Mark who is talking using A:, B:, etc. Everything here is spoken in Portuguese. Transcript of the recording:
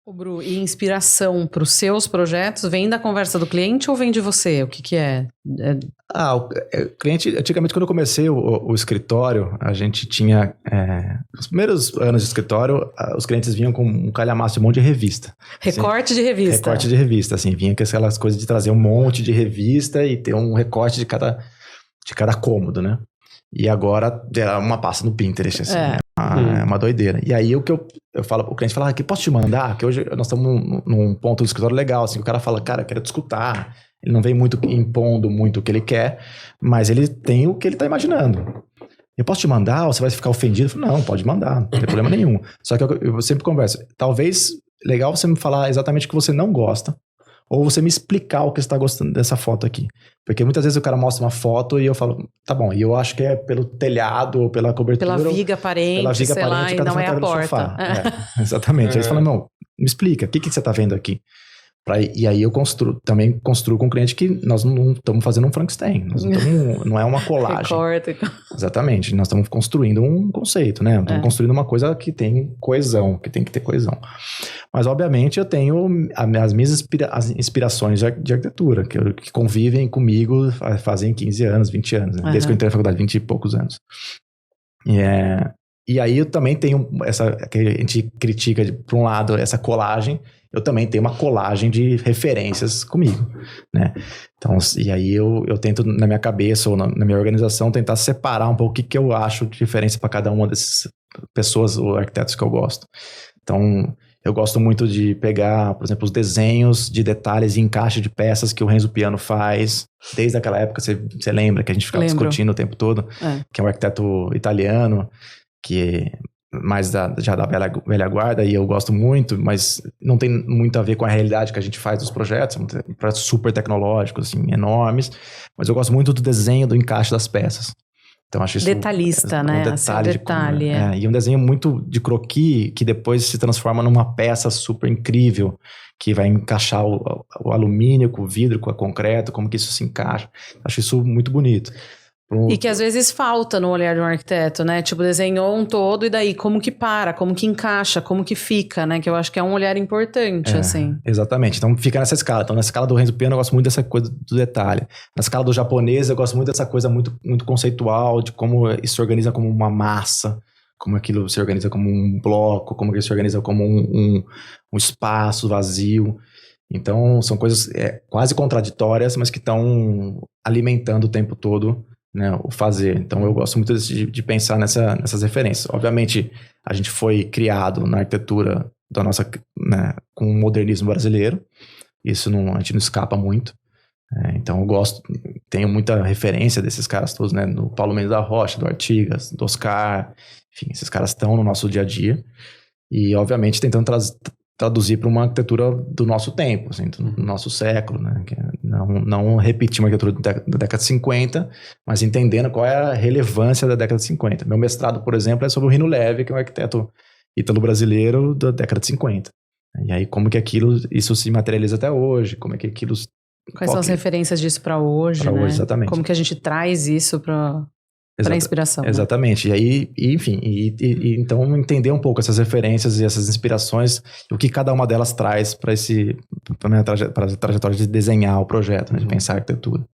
A: Ô, Bru, e inspiração para os seus projetos vem da conversa do cliente ou vem de você? O que é?
B: O cliente, antigamente quando eu comecei o escritório, a gente tinha, nos primeiros anos de escritório, os clientes vinham com um calhamaço de um monte de revista.
A: Recorte de revista.
B: Recorte de revista, assim, vinha com aquelas coisas de trazer um monte de revista e ter um recorte de cada cômodo, né? E agora é uma pasta no Pinterest, assim, é uma doideira. E aí o cliente fala, aqui, posso te mandar? Que hoje nós estamos num ponto do escritório legal, assim, o cara fala, cara, eu quero te escutar. Ele não vem muito impondo muito o que ele quer, mas ele tem o que ele está imaginando. Eu posso te mandar? Ou você vai ficar ofendido? Eu falo, não, pode mandar, não tem problema nenhum. Só que eu sempre converso, talvez legal você me falar exatamente o que você não gosta, ou você me explicar o que você está gostando dessa foto aqui. Porque muitas vezes o cara mostra uma foto e eu falo, tá bom, e eu acho que é pelo telhado ou pela cobertura.
A: Pela viga aparente, sei lá, e não é a porta.
B: Exatamente. Aí eles falam, não, me explica, o que você está vendo aqui? E aí eu também construo com o cliente que nós não estamos fazendo um Frankenstein, não é uma colagem.
A: Recorta.
B: Exatamente, nós estamos construindo um conceito, né? Estamos construindo uma coisa que tem coesão, que tem que ter coesão. Mas, obviamente, eu tenho as minhas inspirações de arquitetura, que convivem comigo fazem 15 anos, 20 anos, né? Desde que eu entrei na faculdade, 20 e poucos anos. E aí eu também tenho que a gente critica, por um lado, essa colagem, eu também tenho uma colagem de referências comigo, né? Então, e aí eu tento, na minha cabeça ou na minha organização, tentar separar um pouco o que eu acho de diferença para cada uma dessas pessoas ou arquitetos que eu gosto. Então, eu gosto muito de pegar, por exemplo, os desenhos de detalhes e encaixe de peças que o Renzo Piano faz. Desde aquela época, você lembra que a gente ficava discutindo o tempo todo, que é um arquiteto italiano, que mais já da velha guarda, e eu gosto muito, mas não tem muito a ver com a realidade que a gente faz dos projetos, são projetos super tecnológicos, assim, enormes, mas eu gosto muito do desenho, do encaixe das peças. Então, acho isso
A: detalhista, né?
B: Detalhe. E um desenho muito de croquis que depois se transforma numa peça super incrível, que vai encaixar o alumínio com o vidro, com o concreto, como que isso se encaixa. Acho isso muito bonito.
A: E que às vezes falta no olhar de um arquiteto, né? Tipo, desenhou um todo e daí como que para, como que encaixa, como que fica, né? Que eu acho que é um olhar importante, assim.
B: Exatamente. Então fica nessa escala. Então na escala do Renzo Piano eu gosto muito dessa coisa do detalhe. Na escala do japonês eu gosto muito dessa coisa muito, muito conceitual, de como isso se organiza como uma massa, como aquilo se organiza como um bloco, como aquilo se organiza como um espaço vazio. Então são coisas quase contraditórias, mas que estão alimentando o tempo todo, né, o fazer. Então eu gosto muito de pensar nessas referências. Obviamente a gente foi criado na arquitetura da nossa, né, com o modernismo brasileiro, isso a gente não escapa muito. Então eu tenho muita referência desses caras todos, né, do Paulo Mendes da Rocha, do Artigas, do Oscar, enfim, esses caras estão no nosso dia a dia e obviamente tentando traduzir para uma arquitetura do nosso tempo, assim, do nosso século, né? Não repetir uma arquitetura da década de 50, mas entendendo qual é a relevância da década de 50. Meu mestrado, por exemplo, é sobre o Rino Leve, que é um arquiteto ítalo-brasileiro da década de 50. E aí, como que isso se materializa até hoje, como é que aquilo...
A: Quais são as referências disso para hoje, né?
B: Hoje, exatamente.
A: Como que a gente traz isso para inspiração.
B: Exatamente.
A: Né?
B: E aí, enfim, então entender um pouco essas referências e essas inspirações, o que cada uma delas traz para a trajetória de desenhar o projeto, né, de pensar a arquitetura.